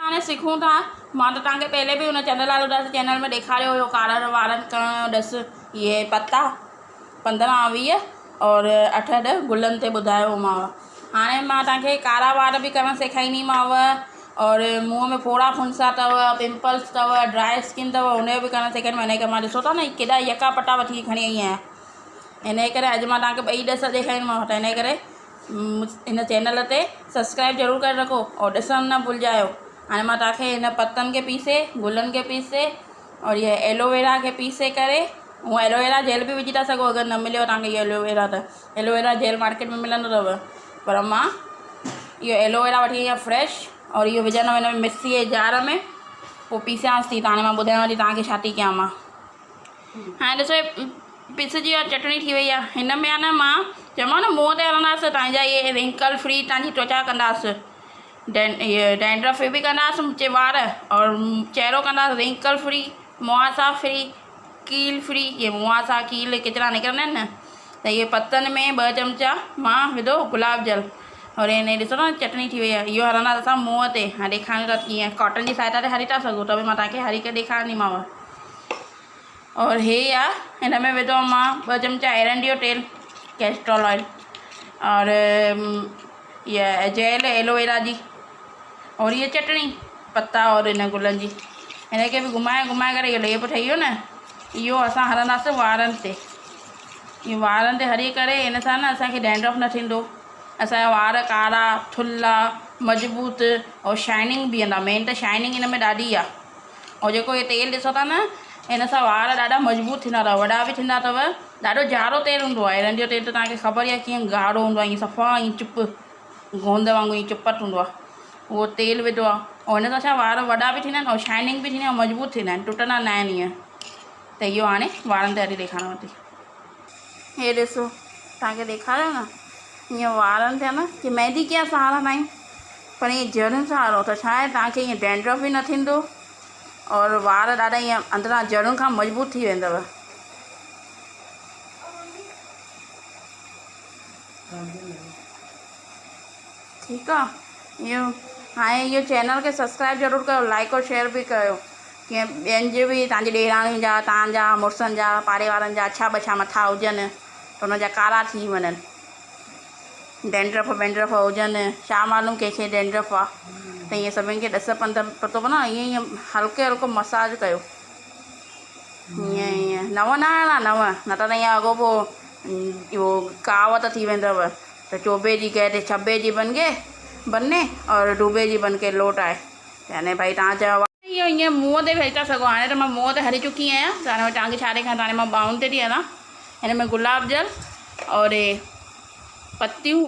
हाणे सिखूं था। मां त तव्हांखे पहले बि हुन चंद्रलाल उदास चैनल में ॾेखारियो हुयो कारनि वारनि करण जो ॾस इहे पता 15-20 और 8-10 गुलनि ते ॿुधायोमांव। हाणे मां तव्हांखे कारा वार बि करणु सेखारींदीमांव और मुंहं में फोड़ा फुंसा अथव, पिंपल्स अथव, ड्राई स्किन अथव, हुनजो बि करणु सेखारींदीमांव। हिन करे मां ॾिसो था न केॾा यका पटा वठी खणी आई आहियां। हिन करे अॼु मां तव्हांखे ॿई ॾस ॾेखारींदीमांव। त हिन करे हिन चैनल ते सब्सक्राइब ज़रूरु करे रखो और ॾिसणु न भुलिजायो। हाणे मां तव्हांखे हिन पतनि खे पीसे, गुलनि खे पीसे और इहे एलोवेरा खे पीसे करे, हूअं एलोवेरा जेल बि विझी था सघो अगरि न मिलेव तव्हांखे इहो एलोवेरा त एलोवेरा जेल मार्केट में मिलंदो अथव, पर मां इहो एलोवेरा वठी आई आहियां फ्रेश और इहो विझंदमि हिन में मिक्सी जे जार में, पोइ पीसियांसि थी। त हाणे मां ॿुधायांव थी तव्हांखे छा थी कयां मां। हाणे ॾिसो पिसजी आहे, चटणी थी वई आहे। हिन में आहे न मां चयोमांव न मुंहं ते हलंदासीं तव्हांजा इहे रिंकल फ्री तव्हांजी त्वचा कंदासीं, इहे डैंड्रफ बि कंदासीं वार और चहिरो कंदासीं रिंकल फ्री, मुहासा फ्री, कील फ्री। इहे मुहासा कील किचिरा निकिरंदा आहिनि न, त इहे पतनि में 2 चमचा मां विधो गुलाब जल और हिन ॾिसो न चटणी थी वई आहे। इहो हलंदा असां मुंहं ते। हाणे ॾेखारियूं था कीअं कॉटन जी सहायता ते हरी था सघो, त बि मां तव्हांखे हरी करे ॾेखारींदीमांव। और हे आहे हिन में विधो मां 2 चमचा एरंडी जो तेल, कैस्ट्रोल ऑयल और इहा जेल एलोवेरा जी और इहा चटणी पत्ता और हिन गुलनि जी। हिन खे बि घुमाए घुमाए करे इहो लेप ठही वियो न, इहो असां हलंदासीं वारनि ते। इहो वारनि ते हरी करे हिन सां न असांखे डैंड्रफ न थींदो, असांजा वार कारा थुल्हा मज़बूत और शाइनिंग बि ईंदा। मेन त शाइनिंग हिन में ॾाढी आहे। और जेको इहो तेल ॾिसो था न, हिन सां वार ॾाढा मज़बूत थींदा अथव, वॾा बि थींदा अथव। ॾाढो जाड़ो तेल हूंदो आहे एरंडी जो तेल, त तव्हांखे ख़बर ई आहे कीअं ॻाढ़ो हूंदो आहे, ईअं सफ़ा ईअं चुप गोंद वांगुरु ईअं चुपट हूंदो आहे। उहो तेल विधो आहे और हिन सां छा वार वॾा बि थींदा आहिनि और शाइनिंग बि थींदी आहे, मज़बूत थींदा आहिनि, टुटंदा न आहिनि ईअं। त इहो हाणे वारनि ते हरी ॾेखारियांव थी। हे ॾिसो तव्हांखे ॾेखारियो न, ईअं वारनि ते आहे न की मेहंदी कीअं सहारंदा आहियूं, पर ईअं जड़ुनि सहारो त छा आहे तव्हांखे ईअं डैंड्रफ बि न थींदो और वार ॾाढा ईअं अंदरां जड़ुनि खां मज़बूत थी वेंदव। ठीकु आहे। इहो हाणे इहो चैनल खे सब्सक्राइब ज़रूरु कयो, लाइक और शेयर बि कयो, कीअं ॿियनि जे बि तव्हांजी ॾेराणियुनि जा, तव्हांजा मुड़ुसनि जा, पाड़े वारनि जा अछा बछा मथा हुजनि त हुनजा कारा थी वञनि, डैंड्रफ वैंड्रफ हुजनि, छा मालूम कंहिंखे डैंड्रफ आहे। त ईअं सभिनि खे 10-15 पतो पवंदो न, ईअं ईअं हल्के हल्को मसाज कयो, ईअं ईअं नव न हणा नव, न त ईअं अॻोपो इहो कहावत थी वेंदव त चोबे जी गए थे छब्बे जी बने और डूबे जी बन के लौट आए। यानी भाई तव्हां चयो इहो ईअं मुंहं ते हरी था सघो। हाणे त मां मुंहं ते हरी चुकी आहियां, त हाणे तव्हांखे छा ॾेखारियां, हाणे मां ॿाहुनि ते थी हलां। हिन में गुलाब जल और पतियूं